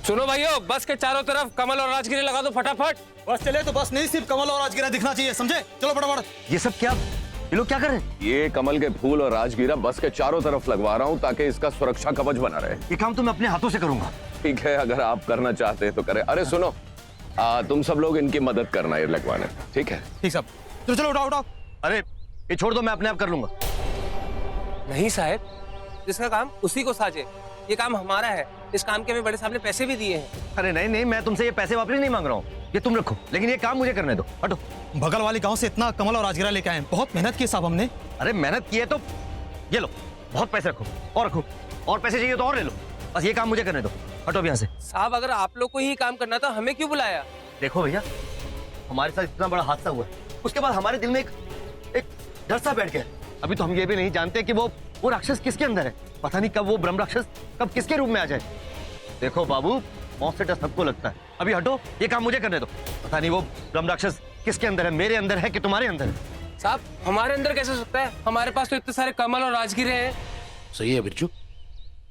सुनो भाइयों, बस के चारों तरफ कमल और राजगिरी लगा दो फटाफट। बस चले तो बस नहीं, सिर्फ कमल और राजगिरा दिखना चाहिए, समझे? चलो फटाफट। ये सब क्या, ये लोग क्या कर रहे हैं? ये कमल के फूल और राजगीरा बस के चारों तरफ लगवा रहा हूँ ताकि इसका सुरक्षा कवच बना रहे। ये काम तो मैं अपने हाथों से करूंगा। ठीक है, अगर आप करना चाहते हैं तो करें। अरे सुनो, तुम सब लोग इनकी मदद करना ये लगवाने, ठीक है? ठीक साहब, चलो चलो उठाओ उठाओ। अरे ये छोड़ दो, मैं अपने आप कर लूंगा। नहीं साहब, जिसका काम उसी को साजे। ये काम हमारा है, इस काम के हमें बड़े साहब ने पैसे भी दिए हैं। अरे नहीं नहीं, मैं तुमसे ये पैसे वापस नहीं मांग रहा हूँ, ये तुम रखो, लेकिन ये काम मुझे करने दो। हटो। बगल वाली गांव से इतना कमल और राजगिरा लेके आए हैं, बहुत मेहनत की साहब हमने। अरे मेहनत की है तो ये लो, बहुत पैसे रखो और रखो, और पैसे चाहिए तो और ले लो, बस ये काम मुझे करने दो। हटो यहाँ से। साहब अगर आप लोग को ही काम करना था, हमें क्यों बुलाया? देखो भैया, हमारे साथ इतना बड़ा हादसा हुआ, उसके बाद हमारे दिल में एक डर सा बैठ गया। अभी तो हम ये भी नहीं जानते कि वो राक्षस किसके अंदर है। पता नहीं कब वो ब्रह्म राक्षस कब किसके रूप में आ जाए। देखो बाबू, मौत से डर सबको लगता है। अभी हटो, ये काम मुझे करने दो। पता नहीं वो ब्रह्म राक्षस किसके अंदर है, मेरे अंदर है कि तुम्हारे अंदर है। साहब हमारे अंदर कैसे हो सकता है? हमारे पास तो इतने सारे कमल और राजगिरे हैं। सही है बिरजू,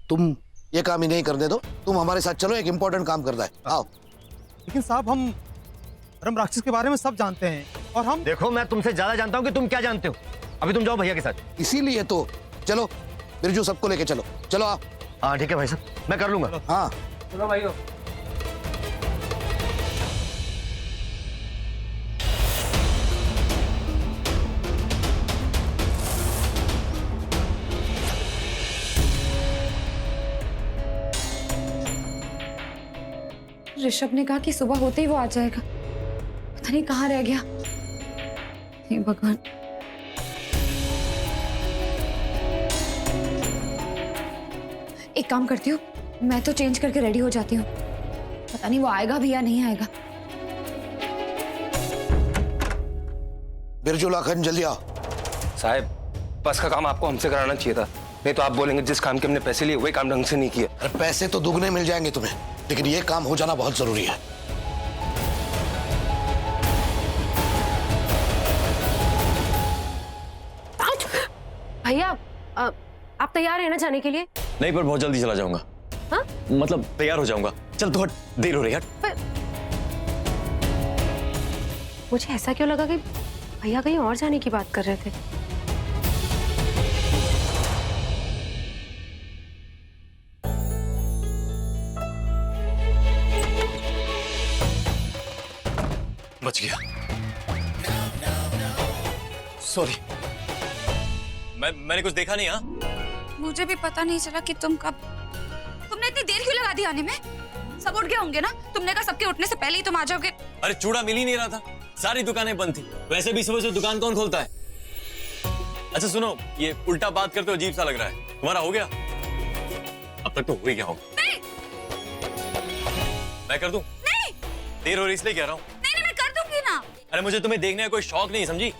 तुम ये काम ही नहीं करने दो, तुम हमारे साथ चलो, एक इम्पोर्टेंट काम करना है। आओ। लेकिन साहब हम ब्रह्म राक्षस के बारे में सब जानते हैं, और हम देखो मैं तुमसे ज्यादा जानता हूँ कि तुम क्या जानते हो। अभी तुम जाओ भैया के साथ। इसीलिए तो चलो बिरजू, सबको लेके चलो। चलो आप। हाँ ठीक है भाई साहब, मैं कर लूंगा। हाँ सुनो भाइयों, ऋषभ ने कहा कि सुबह होते ही वो आ जाएगा। पता नहीं कहाँ रह गया। हे भगवान। एक काम करती हूँ, मैं तो चेंज करके रेडी हो जाती हूँ। पता नहीं वो आएगा भी या नहीं आएगा। बिरजू लाखन, जल्दी आओ। साहब बस का काम आपको हमसे कराना चाहिए था, नहीं तो आप बोलेंगे जिस काम के हमने पैसे लिए वही काम ढंग से नहीं किया। अरे पैसे तो दुगने मिल जाएंगे तुम्हें, लेकिन ये काम हो जाना बहुत जरूरी है। भैया आप तैयार हैं ना जाने के लिए? नहीं, पर बहुत जल्दी चला जाऊंगा। हाँ? मतलब तैयार हो जाऊंगा। चल तू हट, देर हो रही है। मुझे ऐसा क्यों लगा कि भैया कहीं और जाने की बात कर रहे थे। बच गया, सॉरी। मैंने कुछ देखा नहीं। हाँ मुझे भी पता नहीं चला कि तुम कब। तुमने इतनी देर क्यों लगा दी आने में? सब उठ गए होंगे ना? तुमने कहा सबके उठने से पहले ही तुम आ जाओगे। अरे चूड़ा मिल ही नहीं रहा था, सारी दुकानें बंद थी। वैसे भी सुबह से दुकान कौन खोलता है? अच्छा सुनो, ये उल्टा बात करते हो अजीब सा लग रहा है। तुम्हारा हो गया? अब तक तो हो ही गया होगा। नहीं। मैं कर दूं? नहीं। देर हो रही इसलिए कह रहा हूँ। नहीं मैं कर दूंगी ना। अरे मुझे तुम्हें देखने का कोई शौक नहीं, समझी?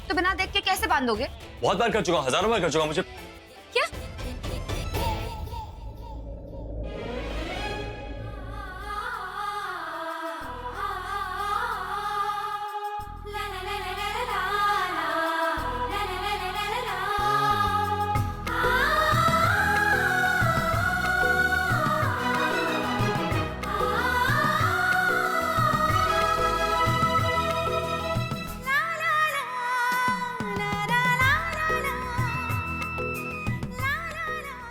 तो बिना देख के कैसे बांधोगे? बहुत बार कर चुका हूँ, हजारों बार कर चुका हूँ। मुझे क्या?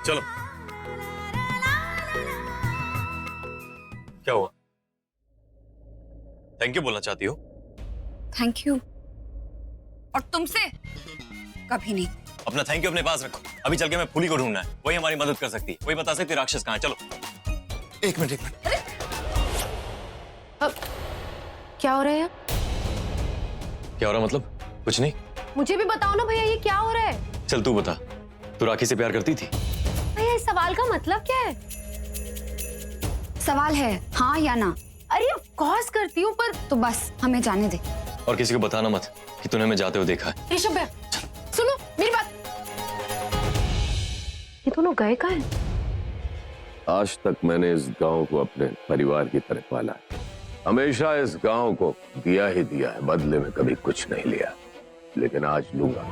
चलो। क्या हुआ? थैंक यू बोलना चाहती हो? Thank you. और तुमसे कभी नहीं। अपना थैंक यू अपने पास रखो। अभी चल के मैं फूली को ढूंढना है, वही हमारी मदद कर सकती है, वही बता सकती है राक्षस कहाँ है। चलो। एक मिनट। अब क्या हो रहा है? क्या हो रहा मतलब? कुछ नहीं। मुझे भी बताओ ना भैया, ये क्या हो रहा है? चल तू बता, तू राखी से प्यार करती थी? भैया इस सवाल का मतलब क्या है? सवाल है हाँ या ना। अरे ऑफ कोर्स करती हूँ, पर तो बस हमें जाने दे। और किसी को बताना मत कि तूने हमें जाते हुए देखा है। ऋषभ भैया सुनो मेरी बात। ये दोनों गए कहाँ हैं? आज तक मैंने इस गांव को अपने परिवार की तरह पाला है। हमेशा इस गांव को दिया ही दिया है, बदले में कभी कुछ नहीं लिया। लेकिन आज लूंगा।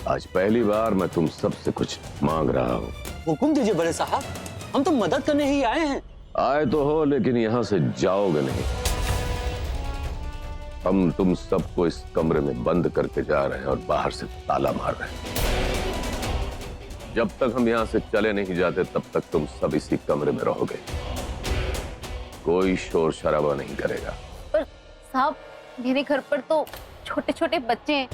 आज पहली बार मैं तुम सबसे कुछ मांग रहा हूँ। हुकुम दीजिए बड़े साहब। हम तो मदद करने ही आए हैं। आए तो हो, लेकिन यहां से जाओगे नहीं। हम तुम सबको इस कमरे में बंद करके जा रहे हैं और बाहर से ताला मार रहे हैं। जब तक हम यहां से चले नहीं जाते तब तक तुम सब इसी कमरे में रहोगे। कोई शोर शराबा नहीं करेगा। पर साहब, मेरे घर पर तो छोटे छोटे बच्चे हैं,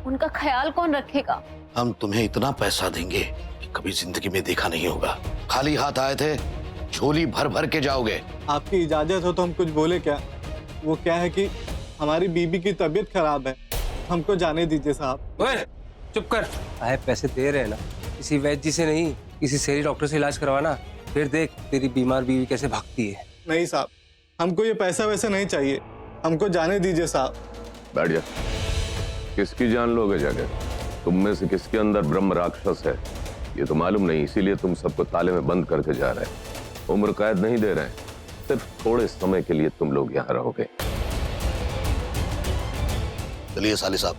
उनका ख्याल कौन रखेगा? हम तुम्हें इतना पैसा देंगे कि कभी जिंदगी में देखा नहीं होगा। खाली हाथ आए थे, झोली भर भर के जाओगे। आपकी इजाजत हो तो हम कुछ बोले क्या? वो क्या है कि हमारी बीबी की तबीयत खराब है, हमको जाने दीजिए साहब। ओए, चुप कर। साहब पैसे दे रहे हैं ना, किसी वैद्य जी से नहीं, किसी शहरी डॉक्टर से इलाज करवाना। फिर देख तेरी बीमार बीवी कैसे भागती है। नहीं साहब, हमको ये पैसा वैसे नहीं चाहिए, हमको जाने दीजिए साहब। बैठ जा। किसकी जान लोगे जाके? तुम में से किसके अंदर ब्रह्म राक्षस है ये तो मालूम नहीं, इसीलिए तुम सबको ताले में बंद करके जा रहे हैं। उम्र कैद नहीं दे रहे हैं, सिर्फ थोड़े समय के लिए तुम लोग यहाँ रहोगे। चलिए साली साहब,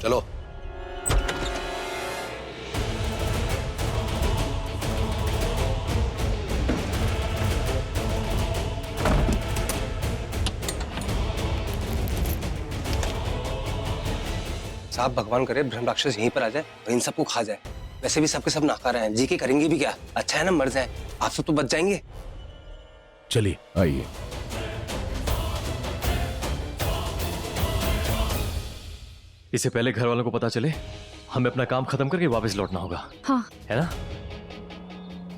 चलो। साहब भगवान करे ब्रह्म राक्षस यहीं पर आ जाए और इन सबको खा जाए। वैसे भी सबके सब नाकारा हैं, जी के करेंगे भी क्या? अच्छा है ना मर जाए, आप सब तो बच जाएंगे। चलिए आइए। इससे पहले घर वालों को पता चले, हमें अपना काम खत्म करके वापस लौटना होगा। हाँ। है ना?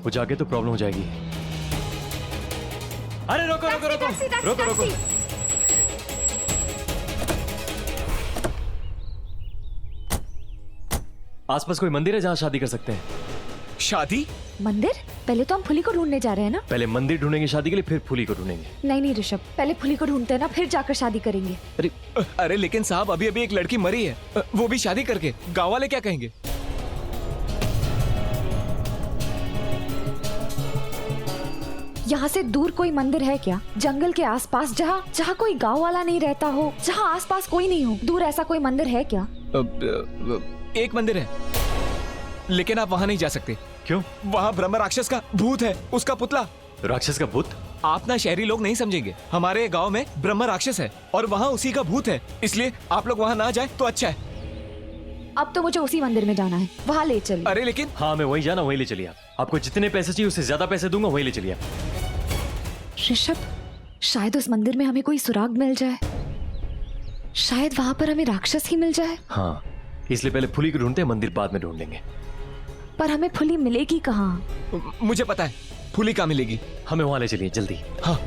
वो जाके तो प्रॉब्लम हो जाएगी। अरे रोको रोको रोको रोको रोको। आसपास कोई मंदिर है जहाँ शादी कर सकते हैं? शादी? मंदिर? पहले तो हम फुली को ढूंढने जा रहे हैं ना। पहले मंदिर ढूंढेंगे शादी के लिए, फिर फुली को ढूंढेंगे। नहीं नहीं ऋषभ, पहले फुली को ढूंढते हैं ना, फिर जाकर शादी करेंगे। अरे लेकिन साहब, अभी अभी एक लड़की मरी है, वो भी शादी करके। गांव वाले क्या कहेंगे? यहाँ से दूर कोई मंदिर है क्या? जंगल के आसपास, जहाँ जहाँ कोई गांव वाला नहीं रहता हो, जहाँ आसपास कोई नहीं हो, दूर ऐसा कोई मंदिर है क्या? एक मंदिर है, लेकिन आप वहाँ नहीं जा सकते। क्यों? वहाँ ब्रह्म राक्षस का भूत है, उसका पुतला। राक्षस का भूत? आप ना शहरी लोग नहीं समझेंगे, हमारे गांव में ब्रह्म राक्षस है और वहाँ उसी का भूत है, इसलिए आप लोग वहाँ ना जाए तो अच्छा है। अब तो मुझे उसी मंदिर में जाना है, वहाँ ले चलिए। अरे लेकिन हाँ, मैं वहीं जाना, वहीं ले चलिए आप। आपको जितने पैसे चाहिए उससे ज्यादा पैसे दूंगा, वहीं ले चलिए आप। ऋषभ, शायद उस मंदिर में हमें कोई सुराग मिल जाए, शायद वहाँ पर हमें राक्षस ही मिल जाए। हाँ, इसलिए पहले फुली को ढूंढते हैं, मंदिर बाद में ढूंढ लेंगे। पर हमें फुली मिलेगी कहाँ? मुझे पता है, फुली कहाँ मिलेगी। हमें वहां ले चलिए जल्दी। हाँ।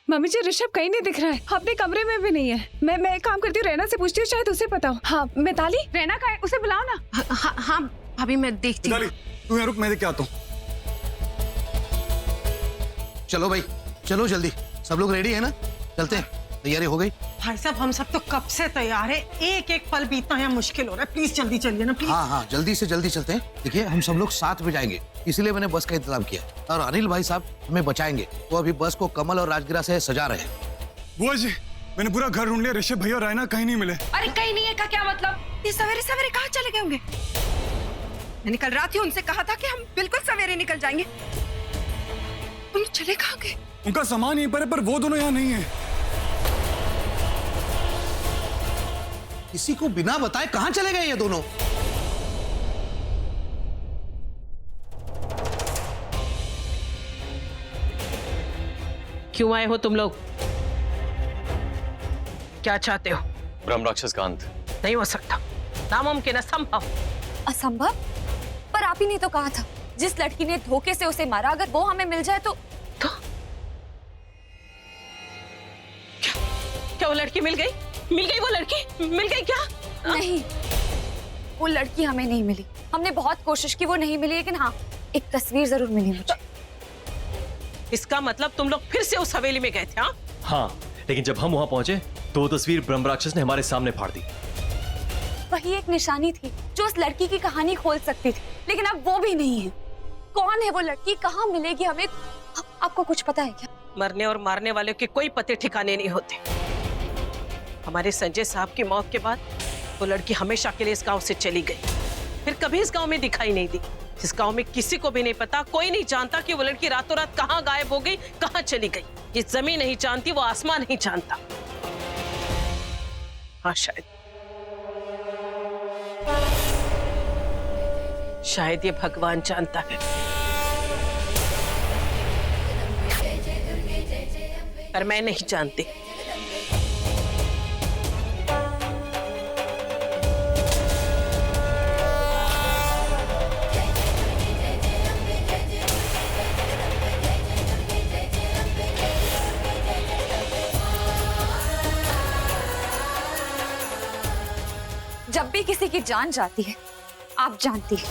मम्मी जी ऋषभ कहीं नहीं दिख रहा है, अपने कमरे में भी नहीं है। मैं एक काम करती हूँ, रैना से पूछती हूँ, शायद उसे पता हो। हाँ मिताली, रैना का है, उसे बुलाओ ना। हाँ भाभी मैं देखती हूँ। तू यहाँ रुक, मैं देख आता हूँ। चलो भाई, चलो जल्दी। सब लोग रेडी है ना? चलते हैं। तैयारी हो गई? भाई साहब हम सब तो कब से तैयार है, एक एक पल बीतना है मुश्किल हो रहा है। प्लीज जल्दी चलिए ना, प्लीज। हाँ हाँ, जल्दी से जल्दी चलते हैं। देखिए हम सब लोग साथ में जाएंगे, इसलिए मैंने बस का इंतजाम किया और अनिल भाई साहब हमें बचाएंगे। वो अभी बस को कमल और राजगिरा से सजा रहे हैं। बुआ जी, मैंने पूरा घर ढूंढ लिया, ऋषभ भैया और रायना कहीं नहीं मिले। अरे कहीं नहीं है का क्या मतलब? ये सवेरे सवेरे कहाँ चले गए होंगे? मैंने कल रात ही उनसे कहा था कि हम बिल्कुल सवेरे निकल जाएंगे। उन चले कहाँ गए? उनका सामान यहीं पर है, पर वो दोनों यहाँ नहीं है। किसी को बिना बताए कहाँ चले गए ये दोनों? क्यों आए हो तुम लोग? क्या चाहते हो? ब्रह्म राक्षस का अंत। नहीं हो सकता, नामुमकिन, असंभव। असंभव? पर आप ही ने तो कहा था, जिस लड़की ने धोखे से उसे मारा, अगर वो हमें मिल जाए तो क्या वो लड़की मिल गई? मिल गई वो लड़की? मिल गई क्या? नहीं, वो लड़की हमें नहीं मिली। हमने बहुत कोशिश की, वो नहीं मिली, लेकिन हाँ एक तस्वीर जरूर मिली मुझे। इसका मतलब तुम लोग फिर से उस हवेली में गए थे? हाँ, लेकिन जब हम वहां पहुंचे तो वो तस्वीर ब्रह्म राक्षस ने हमारे सामने फाड़ दी। वही एक निशानी थी जो उस लड़की की कहानी खोल सकती थी, लेकिन अब वो भी नहीं है। कौन है वो लड़की, कहाँ मिलेगी हमें? आपको कुछ पता है क्या? मरने और मारने वालों के कोई पते ठिकाने नहीं होते। हमारे संजय साहब की मौत के बाद वो लड़की हमेशा के लिए इस गांव से चली गई, फिर कभी इस गांव में दिखाई नहीं दी। इस गांव में किसी को भी नहीं पता, कोई नहीं जानता कि वो लड़की रातों रात कहाँ गायब हो गई, कहाँ चली गई। ये जमीन नहीं जानती, वो आसमान नहीं जानता। हाँ शायद ये भगवान जानता है, पर मैं नहीं जानती। जब भी किसी की जान जाती है आप जानती है,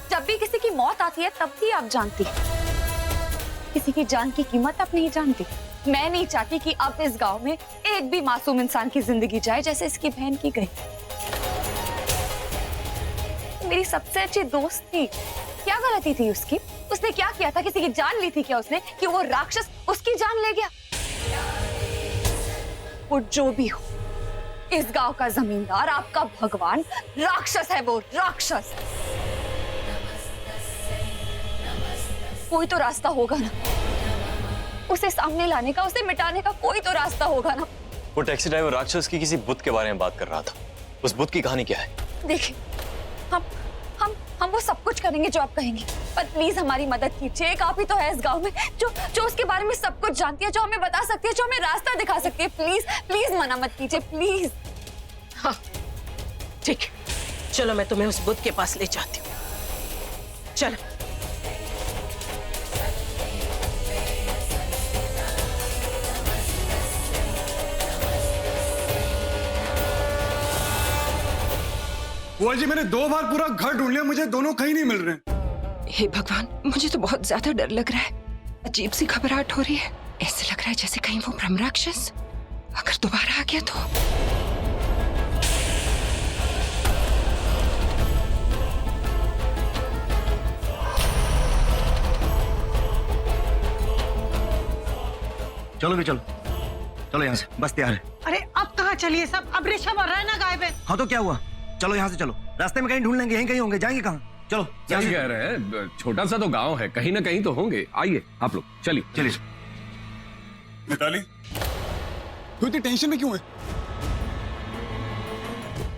जब भी किसी की मौत आती है तब भी आप जानती है। किसी की जान की कीमत आप नहीं जानती। मैं नहीं चाहती कि अब इस गांव में एक भी मासूम इंसान की जिंदगी जाए जैसे इसकी बहन की गई। मेरी सबसे अच्छी दोस्त थी, क्या गलती थी उसकी? उसने क्या किया था? किसी की जान ली थी क्या उसने कि वो राक्षस उसकी जान ले गया? वो जो भी हो, इस गांव का जमींदार, आपका भगवान राक्षस है। वो राक्षस। कोई तो रास्ता होगा ना उसे सामने लाने का, उसे मिटाने का। कोई तो रास्ता होगा ना। वो टैक्सी ड्राइवर राक्षस की किसी बुत के बारे में बात कर रहा था। उस बुत की कहानी क्या है? देखिए, हम वो सब कुछ करेंगे जो आप कहेंगे, पर प्लीज हमारी मदद कीजिए। एक आप ही तो है इस गांव में जो उसके बारे में सब कुछ जानती है, जो हमें बता सकती है, जो हमें रास्ता दिखा सकती है। प्लीज प्लीज मना मत कीजिए, प्लीज। हाँ ठीक है, चलो मैं तुम्हें उस बुद्ध के पास ले जाती हूँ। चलो। बुआ जी, मैंने 2 बार पूरा घर ढूंढ लिया, मुझे दोनों कहीं नहीं मिल रहे। हे भगवान, मुझे तो बहुत ज्यादा डर लग रहा है। अजीब सी घबराहट हो रही है। ऐसे लग रहा है जैसे कहीं वो ब्रह्म राक्षस अगर दोबारा आ गया तो। चलो भी चलो, चलो यहाँ से, बस तैयार है। अरे अब कहाँ चलिए सब? अब ऋषभ और रैना गायब है। हाँ तो क्या हुआ, चलो यहाँ से चलो, रास्ते में कहीं ढूंढ लेंगे, यहीं कहीं होंगे, जाएंगे कहाँ? चलो। सही कह रहे हैं, छोटा सा तो गांव है, कहीं ना कहीं तो होंगे। आइए आप लोग, चलिए चलिए। मिताली, तू इतनी टेंशन में क्यों है?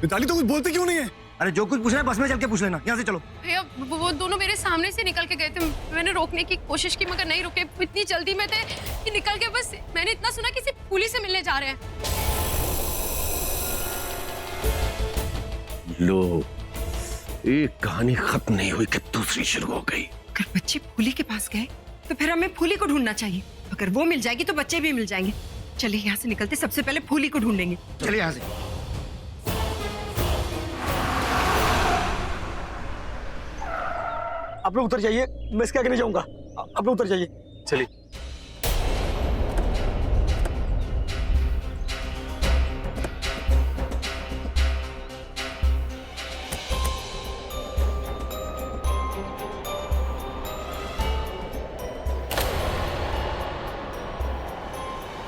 मिताली, तो कुछ बोलते क्यों नहीं है? अरे जो कुछ पूछना है बस में चल के पूछ लेना, यहाँ से चलो। भैया वो दोनों मेरे सामने से निकल के गए थे, मैंने रोकने की कोशिश की मगर नहीं रुके। इतनी जल्दी में थे कि निकल के बस मैंने इतना सुना कि सिर्फ पुलिस से मिलने जा रहे हैं। लो, एक कहानी खत्म नहीं हुई कि दूसरी शुरू हो गई। अगर बच्चे फूली के पास गए तो फिर हमें फूली को ढूंढना चाहिए। अगर वो मिल जाएगी तो बच्चे भी मिल जाएंगे। चलिए यहाँ से निकलते, सबसे पहले फूली को ढूंढेंगे। चलिए यहाँ से। आप लोग उतर जाइए, मैं इसके आगे नहीं जाऊंगा। आप लोग उतर जाइए। चलिए।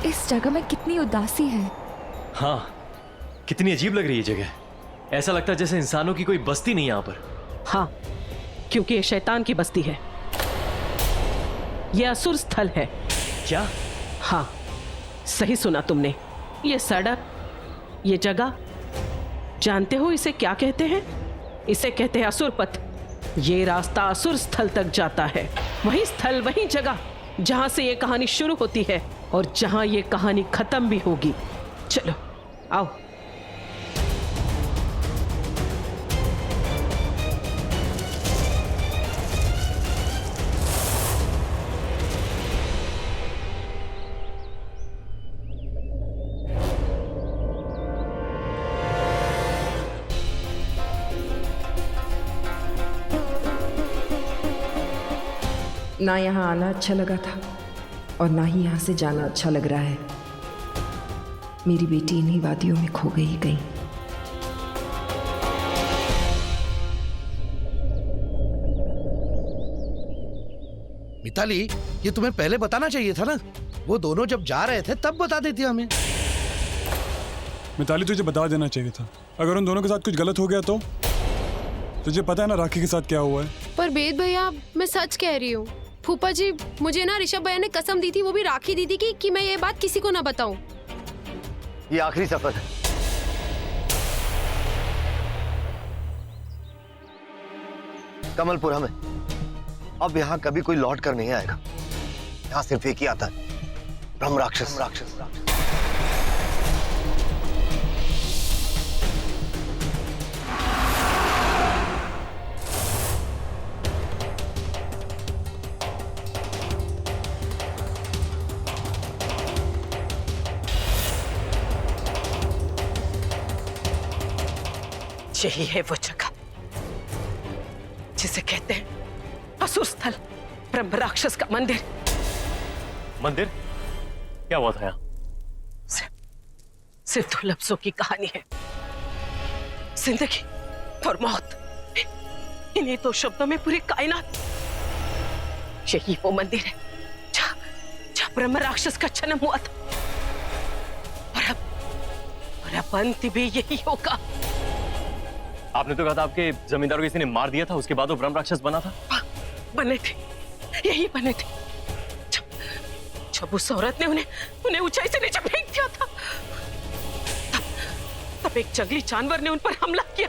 इस जगह में कितनी उदासी है। हाँ, कितनी अजीब लग रही है जगह। ऐसा लगता है जैसे इंसानों की कोई बस्ती नहीं यहाँ पर। हाँ, क्योंकि ये शैतान की बस्ती है। ये असुर स्थल है। क्या? हाँ, सही सुना तुमने। ये सड़क, ये जगह, जानते हो इसे क्या कहते हैं? इसे कहते हैं असुर पथ। ये रास्ता असुर स्थल तक जाता है। वही स्थल, वही जगह जहां से ये कहानी शुरू होती है और जहां ये कहानी खत्म भी होगी। चलो आओ। ना यहाँ आना अच्छा लगा था और ना ही यहाँ से जाना अच्छा लग रहा है। मेरी बेटी इन्हीं वादियों में खो गई कहीं। मिताली, ये तुम्हें पहले बताना चाहिए था ना। वो दोनों जब जा रहे थे तब बता देती हमें। मिताली तुझे बता देना चाहिए था। अगर उन दोनों के साथ कुछ गलत हो गया तो तुझे पता है ना राखी के साथ क्या हुआ है। पर वेद भैया, मैं सच कह रही हूँ। फूफा जी, मुझे ना ऋषभ भैया ने कसम दी थी, वो भी राखी दीदी की, कि मैं ये बात किसी को ना बताऊं। ये आखिरी सफर है। कमलपुरा में अब यहाँ कभी कोई लौट कर नहीं आएगा। यहाँ सिर्फ एक ही आता है, ब्रह्म राक्षस। यही है वो जगह जिसे कहते हैं असुर स्थल, ब्रह्म राक्षस का मंदिर। मंदिर? क्या हुआ था यहाँ? सिर्फ 2 लफ्जों की कहानी है, जिंदगी और मौत। इन्हीं 2 शब्दों में पूरी कायनात। यही वो मंदिर है जहाँ ब्रह्म राक्षस का जन्म हुआ था, और अब अंत भी यही होगा। आपने तो कहा था आपके जमींदार को किसी ने मार दिया था, उसके बाद वो ब्रह्म राक्षस बना था। बने थे, यही बने थे। जब उस औरत ने उन्हें ऊंचाई से नीचे फेंक दिया था, तब एक जंगली जानवर ने उन पर हमला किया।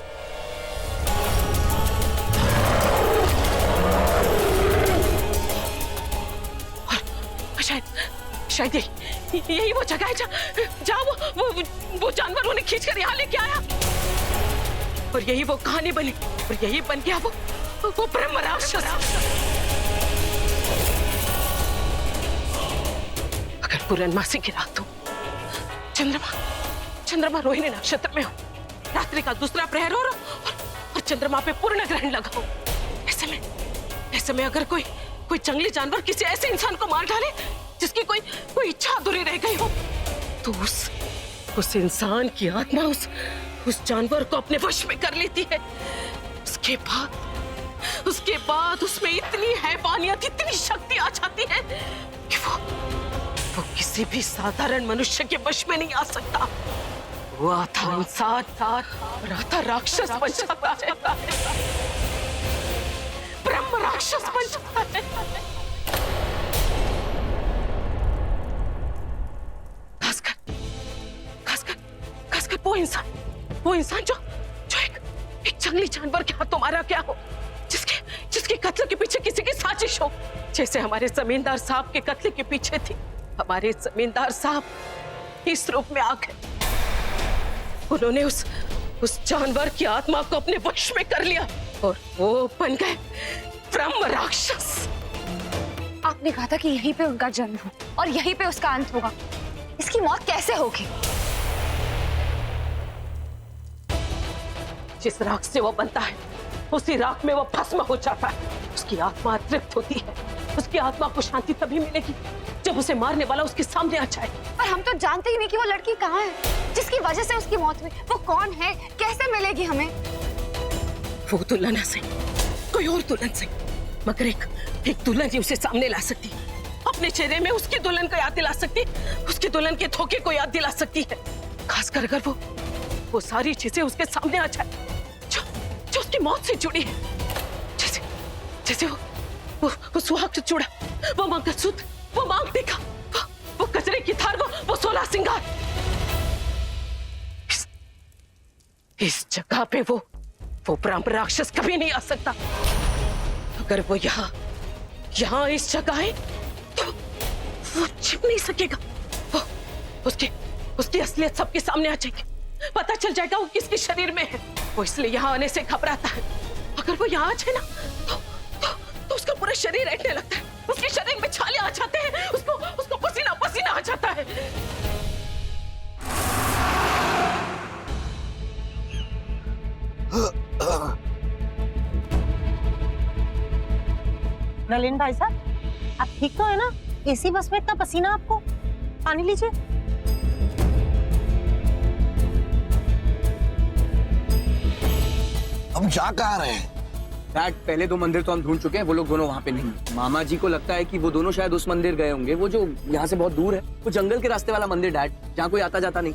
और शायद यही वो जगह है जहाँ वो जानवर उन्हें खींचकर यहाँ लेके आया, और यही वो कहानी बनी, और यही बन गया वो ब्रह्म राक्षस। अगर पूर्णमासी की रात हो, चंद्रमा रोहिणी नक्षत्र में हो, रात्रि का दूसरा प्रहर हो और चंद्रमा पे पूर्ण ग्रहण लगा हो, ऐसे में अगर कोई जंगली जानवर किसी ऐसे इंसान को मार डाले जिसकी कोई इच्छा अधूरी रह गई हो, तो उस इंसान की आत्मा उस जानवर को अपने वश में कर लेती है। उसके बाद उसमें इतनी हैवानियत, इतनी शक्ति आ जाती है कि वो किसी भी साधारण मनुष्य के वश में नहीं आ सकता। वो आधा इंसान और आधा राक्षस बन जाता है, ब्रह्म राक्षस बन जाता है। खासकर वो इंसान जो एक जंगली जानवर के हाथों मारा गया हो, जिसके कत्ल के पीछे किसी की साजिश हो, जैसे हमारे जमींदार साहब के कत्ल के पीछे थी। हमारे जमींदार साहब इस रूप में आ गए, उन्होंने उस जानवर की आत्मा को अपने वश में कर लिया और वो बन गए ब्रह्म राक्षस। आपने कहा था कि यहीं पे उनका जन्म हो और यहीं पे उसका अंत होगा। इसकी मौत कैसे होगी? जिस राख से वो बनता है, उसी राख में वो भस्म हो जाता है। उसकी आत्मा तृप्त होती है। उसकी आत्मा को शांति तभी मिलेगी जब उसे मारने वाला उसके सामने आ जाए। पर हम तो जानते ही नहीं कि वो लड़की कहाँ है, जिसकी वजह से उसकी मौत हुई। वो कौन है, कैसे मिलेगी हमें? वो दुल्हन से, कोई और दुल्हन से, मगर एक दुल्हन ही उसे सामने ला सकती है। अपने चेहरे में उसकी दुल्हन को याद दिला सकती है, उसकी दुल्हन के धोखे को याद दिला सकती है। खासकर अगर वो सारी चीजें उसके सामने आ जाए जो उसकी मौत से जुड़ी है, जैसे वो सुहाग से जुड़ा, वो मंगलसूत्र, वो मांग टीका, वो कचरे की थार, वो 16 सिंगार। इस जगह पे वो ब्रह्म राक्षस कभी नहीं आ सकता। अगर वो यहाँ इस जगह है तो वो छिप नहीं सकेगा। उसकी असलियत सबके सामने आ जाएगी। पता चल जाएगा वो किसके शरीर में है। वो इसलिए यहाँ आने से घबराता है। अगर वो यहाँ आ जाए ना तो उसका पूरा शरीर ऐठने लगता है। उसके शरीर में छाले आ जाते हैं। उसको पसीना आ जाता है। नलिन भाई साहब, आप ठीक तो है ना? एसी बस में इतना पसीना आपको? पानी लीजिए। हम जा कहाँ रहे हैं? डैड, पहले 2 मंदिर तो हम ढूंढ चुके हैं, वो लोग दोनों वहाँ पे नहीं। मामा जी को लगता है कि वो दोनों शायद उस मंदिर गए होंगे, वो जो यहाँ से बहुत दूर है, वो जंगल के रास्ते वाला मंदिर डैड, जहाँ कोई आता जाता नहीं।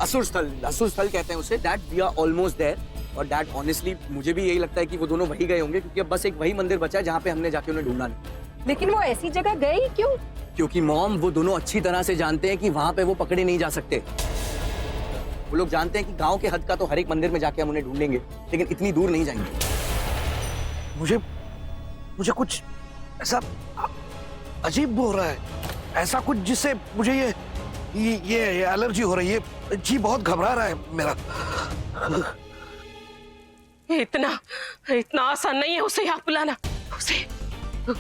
असुर स्थल कहते हैं उसे। Dad we are almost there. और डैड ऑनेस्टली मुझे भी यही लगता है कि वो दोनों वही गए होंगे, क्योंकि अब बस एक वही मंदिर बचा है जहाँ पे हमने जाके उन्हें ढूंढा नहीं। लेकिन वो ऐसी जगह गए ही क्यों? क्योंकि मॉम वो दोनों अच्छी तरह से जानते हैं कि वहां पे वो पकड़े नहीं जा सकते। वो लोग जानते हैं कि गांव के हद का तो हर एक मंदिर में जाके हम उन्हें ढूंढेंगे, लेकिन इतनी दूर नहीं जाएंगे। मुझे कुछ ऐसा अजीब हो रहा है, ऐसा कुछ जिससे मुझे ये एलर्जी हो रही है। जी बहुत घबरा रहा है मेरा। इतना आसान नहीं है उसे यहाँ बुलाना।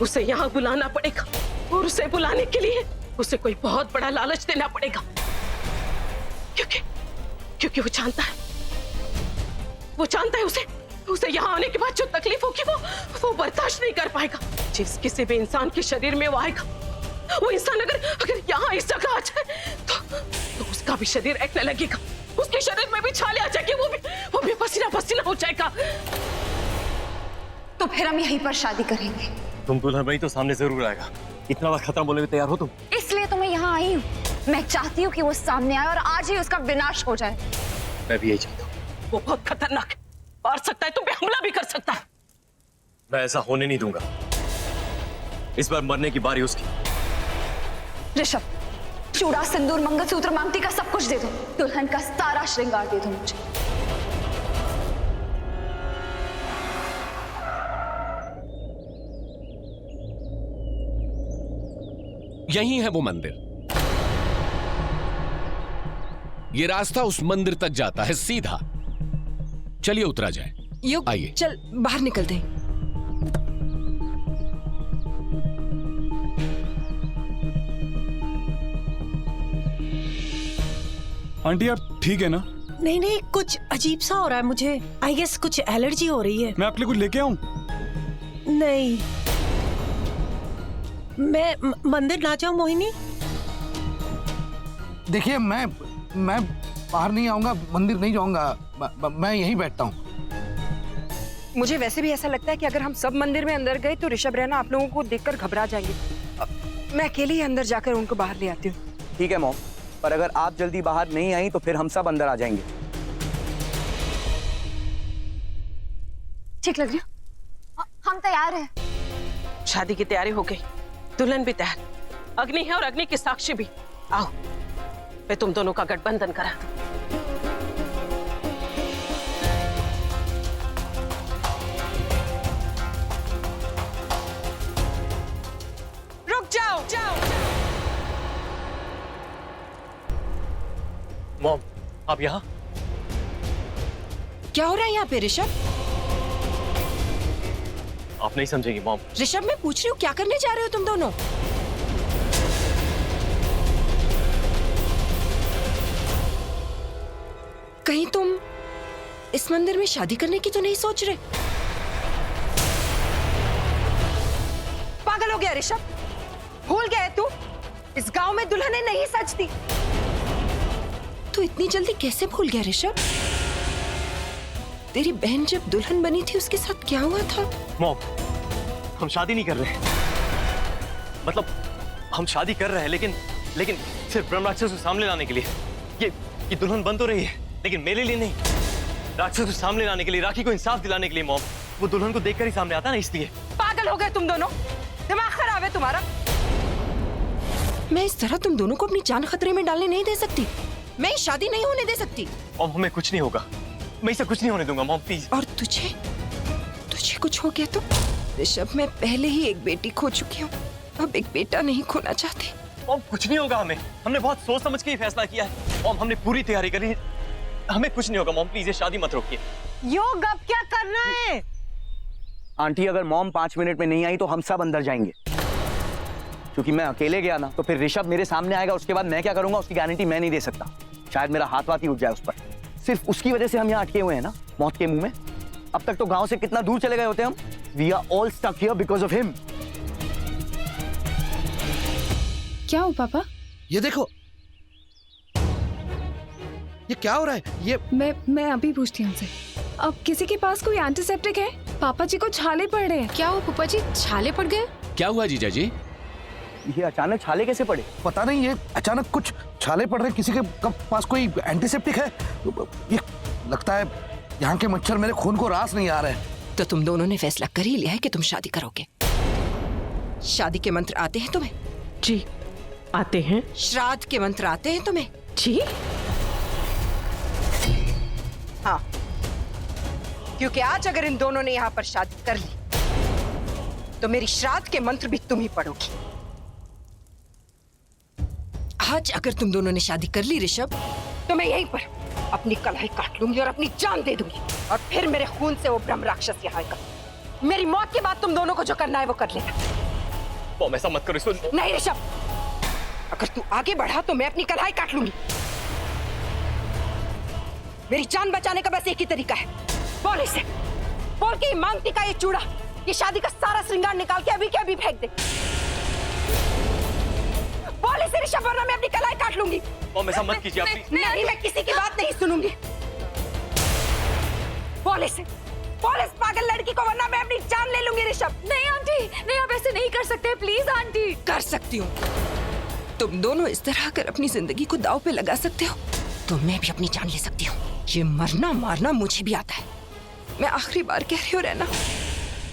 उसे यहाँ बुलाना पड़ेगा, और उसे बुलाने के लिए उसे कोई बहुत बड़ा लालच देना पड़ेगा, क्योंकि वो जानता है उसे यहाँ आने के बाद जो तकलीफ होगी वो बर्दाश्त नहीं कर पाएगा। जिस किसी भी इंसान के शरीर में वो आएगा, वो इंसान अगर यहाँ इस जगह आ जाए तो उसका भी शरीर ऐकने लगेगा, उसके शरीर में भी छाले आ जाएंगे, वो भी पसीना पसीना हो जाएगा। तो फिर हम यहीं पर शादी करेंगे। तुम दुल्हन बनी तो सामने जरूर आएगा। इतना बड़ा खतरा बोलने में तैयार हो तुम? इसलिए तो मैं यहाँ आई हूँ। मैं चाहती हूँ कि वो सामने आए और आज ही उसका विनाश हो जाए। मैं भी यही चाहता हूँ। वो बहुत खतरनाक है, मार सकता है, तुम पे हमला भी कर सकता है। मैं ऐसा होने नहीं दूंगा। इस बार मरने की बारी उसकी। ऋषभ, चूड़ा, सिंदूर, मंगलसूत्र, मांगटी का सब कुछ दे दो। दुल्हन का सारा श्रृंगार दे दो मुझे। यही है वो मंदिर। ये रास्ता उस मंदिर तक जाता है सीधा। चलिए उतरा जाए। युग, आइए। चल बाहर निकलते हैं। आंटी आप ठीक है ना? नहीं, कुछ अजीब सा हो रहा है मुझे। आई गेस कुछ एलर्जी हो रही है। मैं आपके लिए कुछ लेके आऊं? नहीं, मैं मंदिर ना जाऊं मोहिनी? देखिए मैं बाहर नहीं आऊंगा, मंदिर नहीं जाऊंगा, मैं यहीं बैठता हूँ। मुझे वैसे भी ऐसा लगता है कि अगर हम सब मंदिर में अंदर गए तो ऋषभ रैना आप लोगों को देखकर घबरा जाएंगे। मैं अकेले ही अंदर जाकर उनको बाहर ले आती हूँ। ठीक है मॉम, पर अगर आप जल्दी बाहर नहीं आई तो फिर हम सब अंदर आ जाएंगे। ठीक लग रही हो? हम तैयार हैं। शादी की तैयारी हो गई, दुल्हन भी तैयार, अग्नि है और अग्नि की साक्षी भी। आओ मैं तुम दोनों का गठबंधन करा दूं। रुक जाओ। मॉम, आप यहाँ? क्या हो रहा है यहाँ पे ऋषभ? आप नहीं समझेंगी मॉम। ऋषभ, मैं पूछ रही हूँ क्या करने जा रहे हो तुम दोनों? कहीं तुम इस मंदिर में शादी करने की तो नहीं सोच रहे? पागल हो गया ऋषभ? भूल गया है तू? इस गांव में दुल्हनें नहीं सजती। तू इतनी जल्दी कैसे भूल गया ऋषभ? तेरी बहन जब दुल्हन बनी थी उसके साथ क्या हुआ था? मॉम, हम शादी नहीं कर रहे। मतलब हम शादी कर रहे हैं, लेकिन सिर्फ ब्रह्म राक्षस को सामने लाने के लिए। ये दुल्हन बन तो रही है, लेकिन मेरे लिए नहीं। राक्षस को सामने लाने के लिए, राखी को इंसाफ दिलाने के लिए मॉम। वो दुल्हन को देखकर ही सामने आता ना, इसलिए। पागल हो गए तुम दोनों? दिमाग खराब है तुम्हारा? मैं इस तरह तुम दोनों को अपनी जान खतरे में डालने नहीं दे सकती। मैं शादी नहीं होने दे सकती। मॉम, हमें कुछ नहीं होगा। मैं इसे कुछ नहीं होने दूंगा मॉम, प्लीज। और तुझे कुछ हो गया तो? ऋषभ, मैं पहले ही एक बेटी खो चुकी हूँ, अब एक बेटा नहीं खोना चाहती। मॉम, कुछ नहीं होगा हमें। हमने बहुत सोच समझ के ही फैसला किया है। मॉम, हमने पूरी तैयारी करी। हमें कुछ नहीं होगा मॉम, प्लीज ये शादी मत रोकिए। योग, अब क्या करना है? आंटी, अगर मॉम 5 मिनट में नहीं आई तो हम सब अंदर जाएंगे। क्योंकि मैं अकेले गया ना तो फिर ऋषभ मेरे सामने आएगा, उसके बाद मैं क्या करूंगा उसकी गारंटी मैं नहीं दे सकता। शायद मेरा हाथ वाथ ही उठ जाए उस पर। सिर्फ उसकी वजह से हम यहाँ अटके हुए हैं ना, मौत के मुंह में। अब तक तो गांव से कितना दूर चले गए होते हम। We are all stuck here because of him. क्या हो पापा? ये देखो, ये क्या हो रहा है? ये मैं अभी पूछती हूँ उनसे। अब किसी के पास कोई एंटीसेप्टिक है? पापा जी को छाले पड़ रहे हैं। क्या हुआ पापा जी, छाले पड़ गए? क्या हुआ जीजा जी? ये अचानक छाले कैसे पड़े? पता नहीं, ये अचानक कुछ छाले पड़ रहे। किसी के पास कोई एंटीसेप्टिक है? ये लगता है यहाँ के मच्छर मेरे खून को रास नहीं आ रहे। तो तुम दोनों ने फैसला कर ही लिया है कि तुम शादी करोगे। शादी के मंत्र आते हैं तुम्हें? जी आते हैं। श्राद्ध के मंत्र आते हैं तुम्हें? जी हाँ, क्योंकि आज अगर इन दोनों ने यहाँ पर शादी कर ली तो मेरी श्राद्ध के मंत्र भी तुम ही पढ़ोगी। आज अगर तुम दोनों ने शादी कर ली ऋषभ, तो मैं यहीं पर अपनी कलाई काट लूंगी और अपनी जान दे दूंगी, और फिर मेरे खून से वो ब्रह्म राक्षस यहाँ आएगा। मेरी मौत के बाद तुम दोनों को जो करना है वो कर लेना। मॉम ऐसा मत करो। इसको नहीं ऋषभ, अगर तू आगे बढ़ा तो मैं अपनी कलाई काट लूंगी। मेरी जान बचाने का बस एक ही तरीका है, बोल इसे, बोल के मांगती का ये चूड़ा, ये शादी का सारा श्रृंगार निकाल के अभी के अभी फेंक दे। बोल इसे ऋषभ, वरना मैं अपनी कलाई काट लूंगी। मॉम ऐसा मत कीजिए आप। नहीं, मैं किसी की बात नहीं सुनूंगी। बोल इसे, बोल इस पागल लड़की को, वरना मैं अपनी जान ले लूंगी ऋषभ। नहीं आंटी, नहीं, आप ऐसे नहीं कर सकते, प्लीज आंटी। कर सकती हूँ। तुम दोनों इस तरह कर अपनी जिंदगी को दांव पे लगा सकते हो, तो मैं भी अपनी जान ले सकती हूँ। ये मरना मारना मुझे भी आता है। मैं आखिरी बार कह रही हूँ रहना,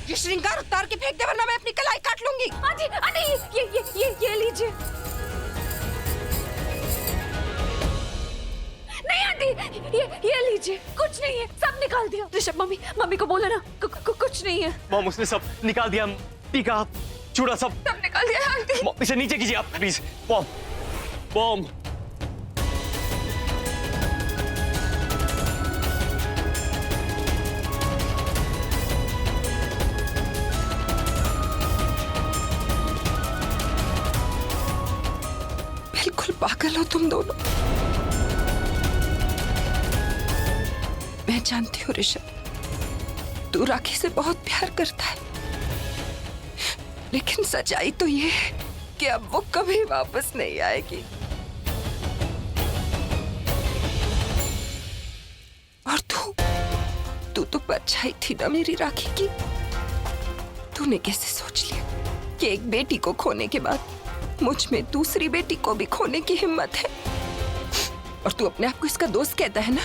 ये श्रृंगार उतार के फेंक दे, वरना मैं अपनी कलाई काट लूंगी। आंटी, आंटी, ये लीजिए। नहीं आंटी, ये लीजिए, कुछ नहीं है, सब निकाल दिया। ऋषभ, मम्मी को बोला ना, कुछ नहीं है। मॉम उसने सब निकाल दिया, टीका चूड़ा सब निकाल दिया आंटी। मॉम इसे नीचे कीजिए आप प्लीज। मॉम मॉम बिल्कुल पागल हो तुम दोनों। मैं जानती हूँ ऋषभ, तू राखी से बहुत प्यार करता है, लेकिन सच्चाई तो ये है कि अब वो कभी वापस नहीं आएगी। और तू तो परछाई थी ना मेरी राखी की। तूने कैसे सोच लिया कि एक बेटी को खोने के बाद मुझ में दूसरी बेटी को भी खोने की हिम्मत है? और तू अपने आप को इसका दोस्त कहता है ना?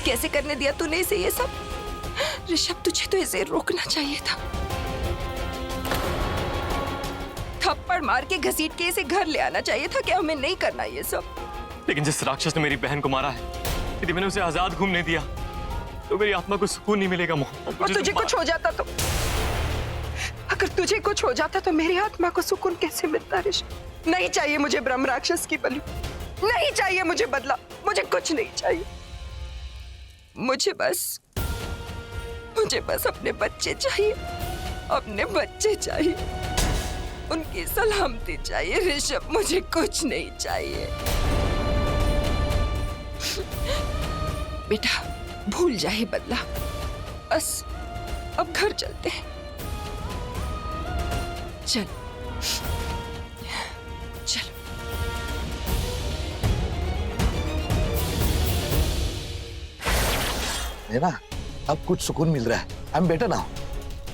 कैसे करने दिया तूने इसे ये सब? ऋषभ, तुझे तो इसे रोकना चाहिए था। थप्पड़ मार के घसीट के इसे घर ले आना चाहिए था कि हमें नहीं करना ये सब। लेकिन जिस राक्षस ने मेरी बहन को मारा है, यदि मैंने उसे आजाद घूमने दिया तो मेरी आत्मा को सुकून नहीं मिलेगा। और तुझे कुछ हो जाता तो, अगर तुझे कुछ हो जाता तो मेरी आत्मा को सुकून कैसे मिलता ऋषभ? नहीं चाहिए मुझे ब्रह्म राक्षस की बलि, नहीं चाहिए मुझे बदला, मुझे कुछ नहीं चाहिए। मुझे बस अपने बच्चे चाहिए, अपने बच्चे चाहिए, उनकी सलामती चाहिए ऋषभ, मुझे कुछ नहीं चाहिए। बेटा भूल जाए बदला, बस अब घर चलते हैं। चल चल। ना अब कुछ सुकून मिल रहा है। I am better now.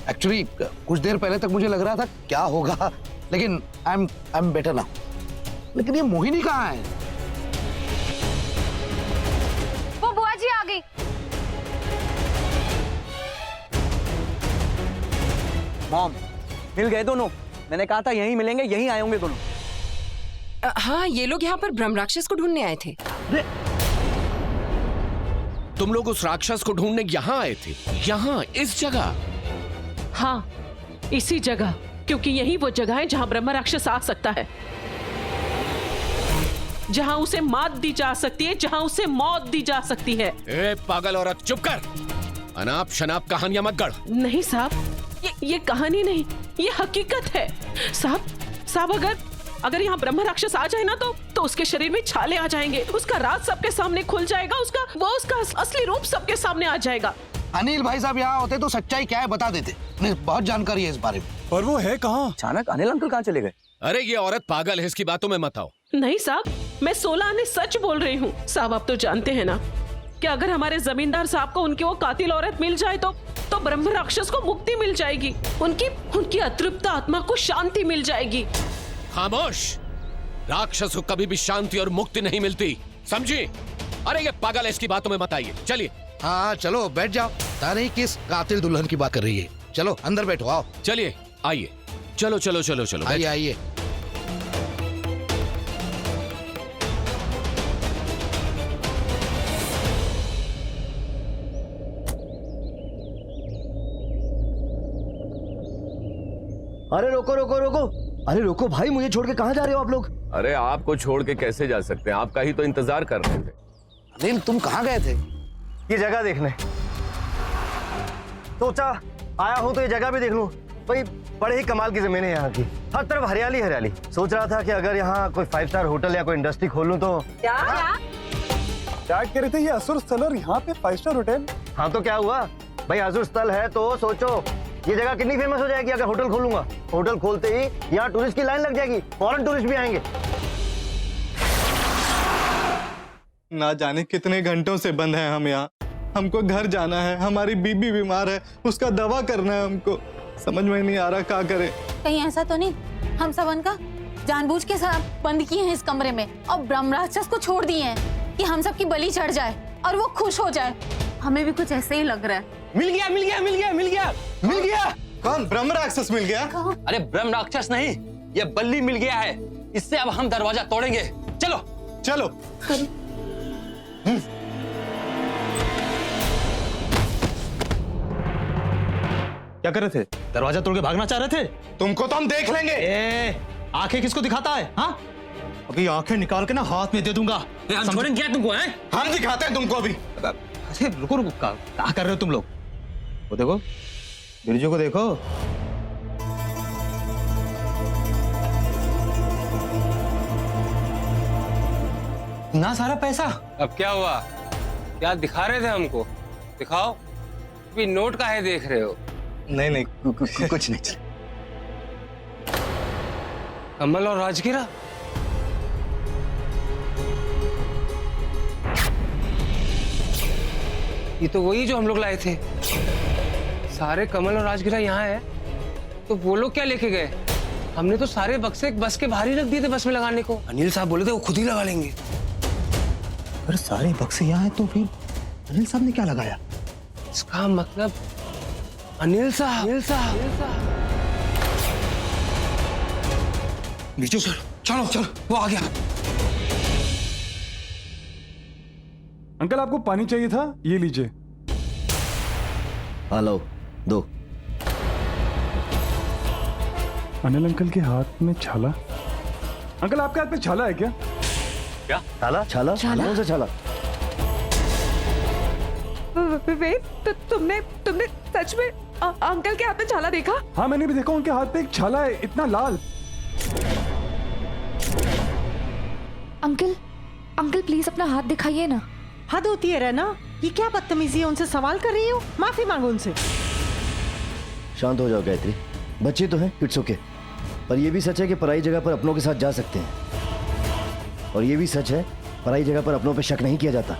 Actually कुछ देर पहले तक मुझे लग रहा था क्या होगा, लेकिन आई एम बेटर नाउ। लेकिन ये मोहिनी कहाँ है? वो बुआ जी आ गई। मॉम मिल गए दोनों, मैंने कहा था यहीं मिलेंगे, यहीं आए होंगे दोनों। हाँ, ये लोग यहाँ पर ब्रह्म राक्षस को ढूंढने आए थे। तुम लोग उस राक्षस को ढूंढने यहाँ आए थे? यहाँ इस जगह? हाँ, इसी जगह, क्योंकि यही वो जगह है जहाँ ब्रह्म राक्षस आ सकता है, जहाँ उसे मात दी जा सकती है, जहाँ उसे मौत दी जा सकती है। ए पागल औरत, चुप कर। अनाप शनाप कहानियां मत गढ़। नहीं साहब, ये कहानी नहीं, ये हकीकत है। साहब अगर यहाँ ब्रह्म राक्षस आ जाए ना तो उसके शरीर में छाले आ जाएंगे, उसका राज सबके सामने खुल जाएगा, उसका असली रूप सबके सामने आ जाएगा। अनिल भाई साहब यहाँ होते तो सच्चाई क्या है बता देते, उन्हें बहुत जानकारी है इस बारे में। और वो है कहाँ? अचानक अनिल अंकल कहाँ चले गए? अरे ये औरत पागल है, इसकी बातों में मत आओ। नहीं साहब, मैं 16 आने सच बोल रही हूँ। साहब आप तो जानते हैं ना कि अगर हमारे जमींदार साहब को उनकी वो कातिल औरत मिल जाए तो ब्रह्म राक्षस को मुक्ति मिल जाएगी, उनकी अतृप्त आत्मा को शांति मिल जाएगी। खामोश। राक्षस को कभी भी शांति और मुक्ति नहीं मिलती, समझी? अरे ये पागल है, इसकी बातों में मत आइए, चलिए। हाँ चलो बैठ जाओ। पता नहीं किस कातिल दुल्हन की बात कर रही है। चलो अंदर बैठो, आओ। चलिए आइए, चलो चलो चलो चलो, आइए आइए। अरे रोको रोको रोको, अरे रोको भाई, मुझे छोड़ के कहाँ जा रहे हो आप लोग? अरे आपको छोड़ के कैसे जा सकते हैं, आपका ही तो इंतजार कर रहे थे। अनिल तुम कहाँ गए थे? ये जगह देखने सोचा आया हूँ तो ये जगह भी देख लूं। भाई बड़े ही कमाल की जमीन है यहाँ की, हर तरफ हरियाली हरियाली। सोच रहा था कि अगर यहाँ कोई 5 स्टार होटल या कोई इंडस्ट्री खोल लूं तो। क्या कह रहे थे? ये असुर स्थल और यहाँ पे 5 स्टार होटल? हाँ तो क्या हुआ भाई, असुर स्थल है तो सोचो ये जगह कितनी फेमस हो जाएगी अगर होटल खोलूंगा। होटल खोलते ही यहाँ टूरिस्ट की लाइन लग जाएगी, फॉरेन टूरिस्ट भी आएंगे। ना जाने कितने घंटों से बंद है हम यहाँ। हमको घर जाना है, हमारी बीबी बीमार है, उसका दवा करना है। हमको समझ में नहीं आ रहा क्या करे। कहीं ऐसा तो नहीं हम सब उनका जानबूझ के साथ बंद किए हैं इस कमरे में और ब्रह्म राक्षस को छोड़ दिए हैं कि हम सब की बलि चढ़ जाए और वो खुश हो जाए। हमें भी कुछ ऐसे ही लग रहा है। मिल गया मिल गया मिल गया मिल गया मिल गया। कौन? ब्रह्म राक्षस मिल गया? अरे ब्रह्म राक्षस नहीं, ये बल्ली मिल गया है। इससे अब हम दरवाजा तोड़ेंगे। चलो चलो। क्या कर रहे थे? दरवाजा तोड़ के भागना चाह रहे थे? तुमको तो हम देख लेंगे। आंखें किसको दिखाता है? हाँ अभी आंखें निकाल के ना हाथ में दे दूंगा। हम छोड़ेंगे क्या तुमको? हैं? हम दिखाते हैं तुमको अभी। अरे रुको रुको, क्या कर रहे हो तुम लोग? वो देखो बिरजू को देखो। ना सारा पैसा। अब क्या हुआ? क्या दिखा रहे थे हमको? दिखाओ। अभी नोट का है देख रहे हो? नहीं नहीं कुछ नहीं। कमल और राजगिरा? ये तो वही जो हम लोग लाए थे। सारे कमल और राजगिरा यहाँ है, तो वो लोग क्या लेके गए? हमने तो सारे बक्से बस के बाहर ही रख दिए थे बस में लगाने को। अनिल साहब बोले थे वो खुद ही लगा लेंगे। अगर सारे बक्से यहाँ हैं तो फिर अनिल साहब ने क्या लगाया? इसका मतलब अनिल साहब। बिरजू चलो चलो, वो आ गया। अंकल आपको पानी चाहिए था, ये लीजिए। हेलो दो। अनिल अंकल के हाथ में छाला। अंकल आपके हाथ में छाला है क्या? क्या छाला? छाला? कौन सा छाला? तो तुमने सच में अंकल के हाथ में छाला देखा? हाँ मैंने भी देखा, उनके हाथ पे एक छाला है, इतना लाल। अंकल प्लीज अपना हाथ दिखाइए ना। हद होती है रहना, ये क्या बदतमीजी है? उनसे सवाल कर रही हो, माफी मांगो उनसे। शांत हो जाओ गायत्री, बच्चे तो हैं, इट्स ओके। पर यह भी सच है कि पराई जगह पर अपनों के साथ जा सकते हैं, और यह भी सच है पराई जगह पर अपनों पे शक नहीं किया जाता।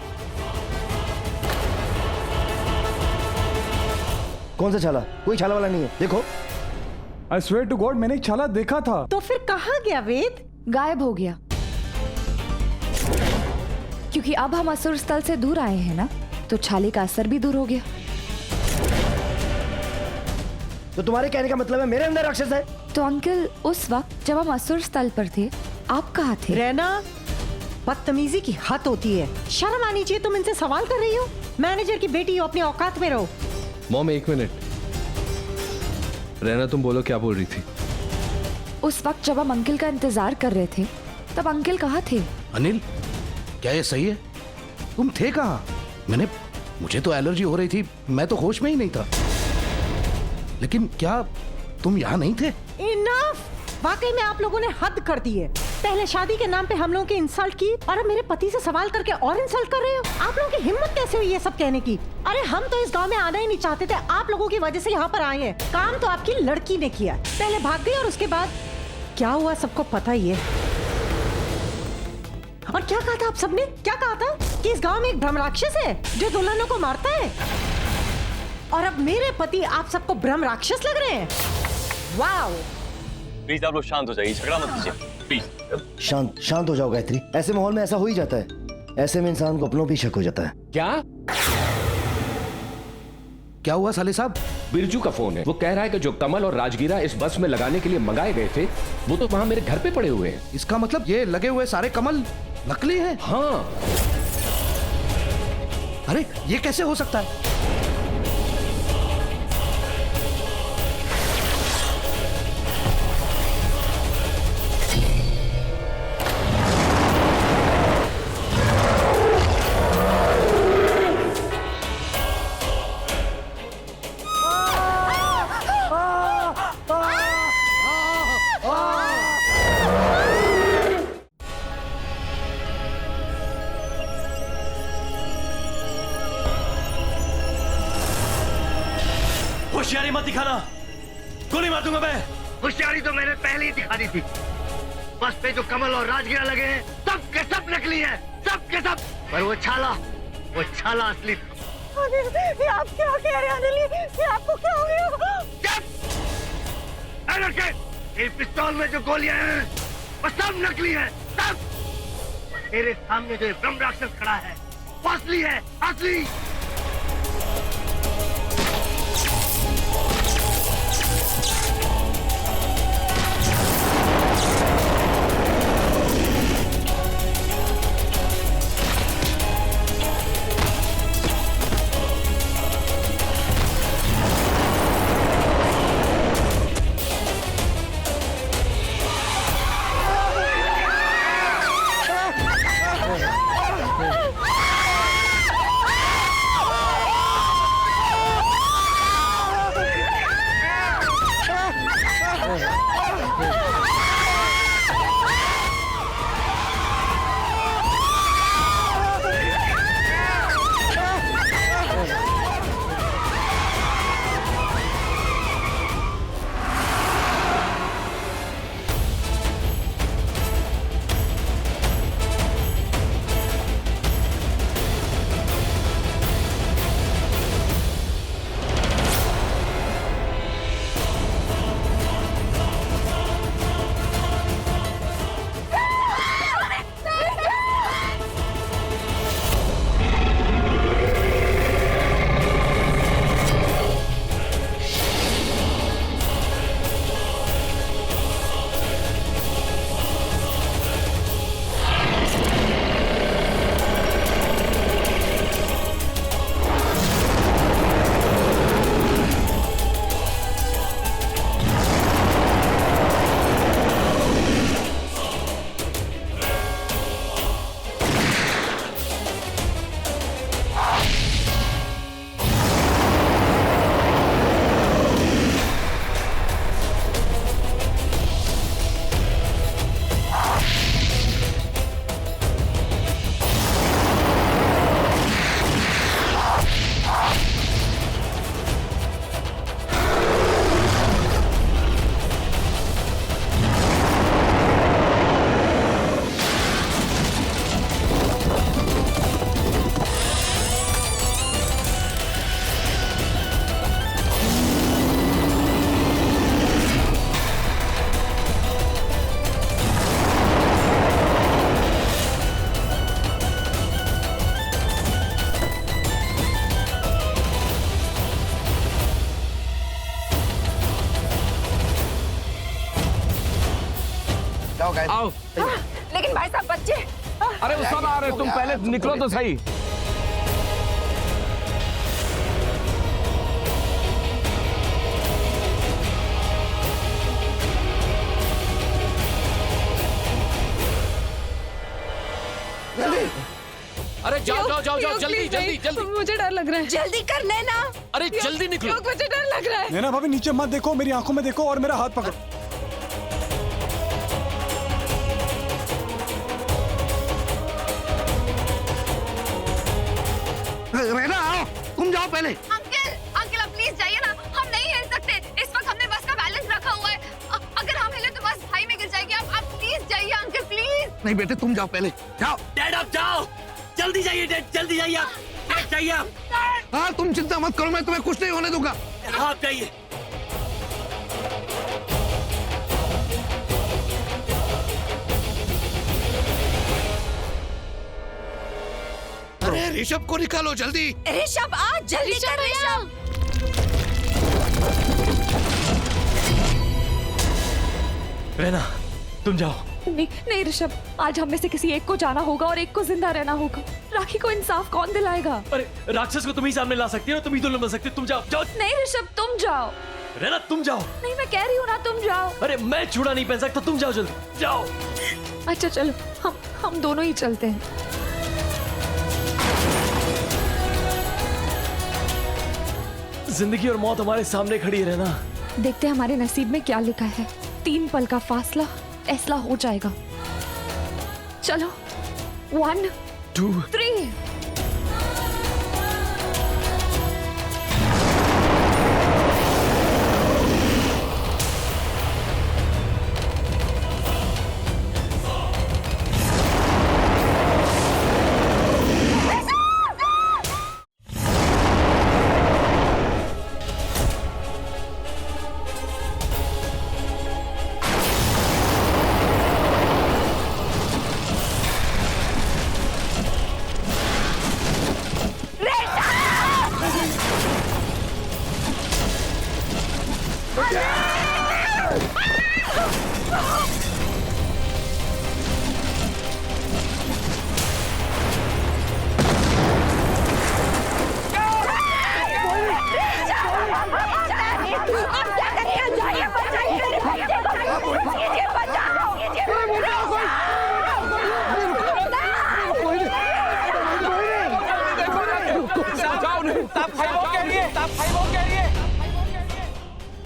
कौन सा छाला? कोई छाला वाला नहीं है, देखो। I swear to God, मैंने एक छाला देखा था। तो फिर कहाँ गया वेद? गायब हो गया। क्योंकि अब हम असुर स्थल से दूर आए हैं ना, तो छाले का असर भी दूर हो गया। तो तुम्हारे कहने का मतलब है मेरे अंदर राक्षस है? तो अंकल उस वक्त जब हम असुर स्थल पर थे, आप कहाँ थे? रहना, बदतमीजी की हद होती है। शर्म आनी चाहिए, तुम इनसे सवाल कर रही हो। मैनेजर की बेटी हो, अपनी औकात में रहो। मॉम एक मिनट, रहना तुम बोलो क्या बोल रही थी? उस वक्त जब हम अंकल का इंतजार कर रहे थे, तब अंकल कहाँ थे? अनिल क्या ये सही है? तुम थे कहाँ? मुझे तो एलर्जी हो रही थी, मैं तो होश में ही नहीं था। लेकिन क्या तुम यहाँ नहीं थे? इनफ! वाकई में आप लोगों ने हद कर दी है। पहले शादी के नाम पे हम लोगों की इंसल्ट की, और अब मेरे पति से सवाल करके और इंसल्ट कर रहे हो। आप लोगों की हिम्मत कैसे हुई ये सब कहने की? अरे हम तो इस गांव में आना ही नहीं चाहते थे, आप लोगों की वजह से यहाँ पर आए हैं। काम तो आपकी लड़की ने किया, पहले भाग गई और उसके बाद क्या हुआ सबको पता ही है। और क्या कहा था आप सबने? क्या कहा था कि इस गांव में एक ब्रह्म राक्षस है जो दुल्हनों को मारता है, और अब मेरे पति आप सबको ब्रह्म राक्षस लग रहे हैं? वाओ! प्लीज आप लोग शांत हो जाइए, झगड़ा मत कीजिए प्लीज। शांत शांत हो जाओ गायत्री, ऐसे माहौल में ऐसा हो ही जाता है, ऐसे में इंसान को अपनों भी शक हो जाता है। क्या हुआ साले साहब? बिरजू का फोन है, वो कह रहा है कि जो कमल और राजगीरा इस बस में लगाने के लिए मंगाए गए थे वो तो वहां मेरे घर पे पड़े हुए हैं। इसका मतलब ये लगे हुए सारे कमल नकली हैं? हाँ। अरे ये कैसे हो सकता है? होशियारी मत दिखाना, गोली मार दूंगा मैं। होशियारी तो मैंने पहले ही दिखा दी थी। बस पे जो कमल और राजगीरा लगे हैं सब के सब नकली हैं, सब के सब। पर वो छाला असली था। ये आप क्या कह रहे हैं अनिल? ये आपको क्या हो गया? ये पिस्तौल में जो गोलियां हैं वो सब नकली हैं, सब। तेरे सामने जो ब्रह्म राक्षस खड़ा है वो असली है, असली। आओ। लेकिन भाई साहब बच्चे। अरे वो सब आ रहे, तुम पहले निकलो तो सही। अरे जाओ जाओ जाओ जाओ, जल्दी जल्दी जल्दी। मुझे डर लग रहा है। जल्दी करने ना। अरे जल्दी निकलो। मुझे डर लग रहा है। नैना भाभी नीचे मत देखो, मेरी आंखों में देखो और मेरा हाथ पकड़ो। रहना आओ, तुम जाओ पहले। अंकल अंकल आप प्लीज जाइए ना, हम नहीं हिल सकते। इस वक्त हमने बस का बैलेंस रखा हुआ है। अगर हम हिले तो बस भाई में गिर जाएगी। आप प्लीज जाइए अंकल, प्लीज। नहीं बेटे तुम जाओ पहले, जाओ। डैड आप जाओ, जल्दी जाइए डैड, जल्दी जाइए आप। डैड जाइए आप। हाँ तुम चिंता मत करो, मैं तुम्हें कुछ नहीं होने दूंगा। आप जाइए। ऋषभ को निकालो जल्दी। ऋषभ आ, जल्दी कर ऋषभ। रहना, तुम जाओ। नहीं नहीं ऋषभ, आज हम में से किसी एक को जाना होगा और एक को जिंदा रहना होगा। राखी को इंसाफ कौन दिलाएगा? अरे राक्षस को तुम ही सामने ला सकती हो, तुम ही दोनों बन सकती हो। तुम जाओ जाओ। नहीं ऋषभ, तुम जाओ। रहना, तुम जाओ। नहीं, मैं कह रही हूँ ना, तुम जाओ। अरे मैं चूड़ा नहीं पहन सकता, तुम जाओ जल्दी जाओ। अच्छा चलो, हम दोनों ही चलते हैं। जिंदगी और मौत हमारे सामने खड़ी है। रहना, देखते हैं हमारे नसीब में क्या लिखा है। 3 पल का फासला, फैसला हो जाएगा। चलो, 1 2 3।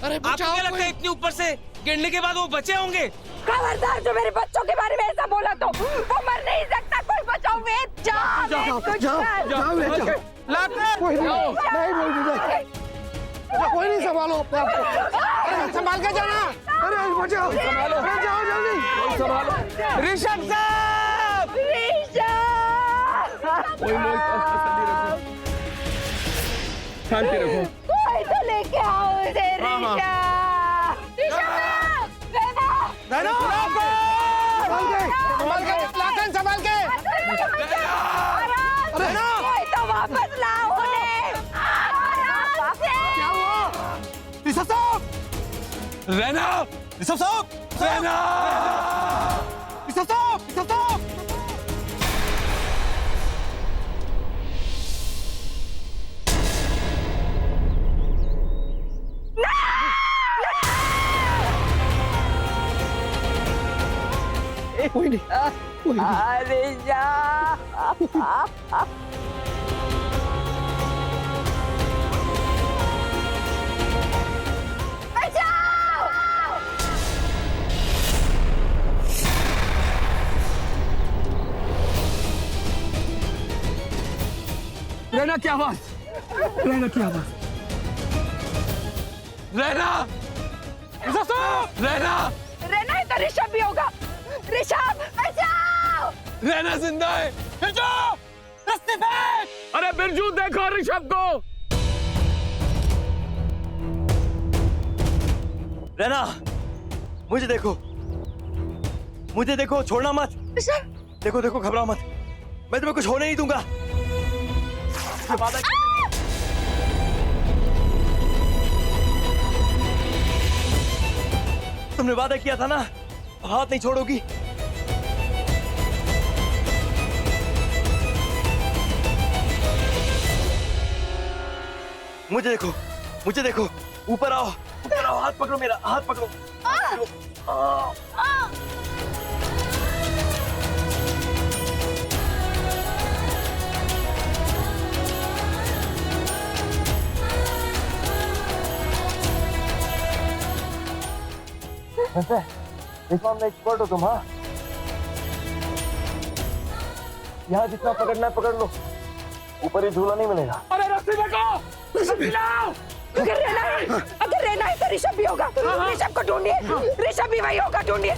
अरे आपको क्या लगता है इतनी ऊपर से गिरने के बाद वो बचे होंगे? खबरदार, जो मेरे बच्चों के बारे में ऐसा बोला तो वो मर नहीं सकता। कोई बचाओ, वेद जाओ, कोई नहीं, संभालो अपने आप को। संभाल के जाना। अरे बचाओ, संभालो, जाओ जल्दी, संभालो। ऋषभ साहब, शांति रखो। कोई तो लेके आओ उसे। संभाल के कोई तो वापस लाओ उन्हें। क्या हुआ? ऋषभ साहब, रहना, ऋषभ साहब, रहना, ऋषभ साहब, ऋषभ साहब। कोई नहीं, कोई नहीं। अरे जा। रहना, क्या बात? रहना, क्या बात? रहना, रहना, रहना है तो ऋषभ भी होगा। ऋषभ, बचाओ! रहना जिंदा है। बिरजू, रस्सी फेंक! अरे बिरजू, देखो ऋषभ को। रहना, मुझे देखो, मुझे देखो, छोड़ना मत। देखो देखो, घबराओ मत, मैं तुम्हें कुछ होने नहीं दूंगा। तुमने वादा किया था ना, हाथ नहीं छोड़ोगी। मुझे देखो, मुझे देखो, ऊपर आओ, ऊपर आओ, हाथ पकड़ो मेरा, हाथ पकड़ो। इस मामले एक्सपर्ट हो तुम, हाँ? यहाँ जितना पकड़ना है पकड़ लो, ऊपर ही झूला नहीं मिलेगा। अरे रस्सी देखो, अगर रहना है तो ऋषभ भी होगा। ऋषभ को ढूंढिए, ऋषभ भी वही होगा, ढूंढिए।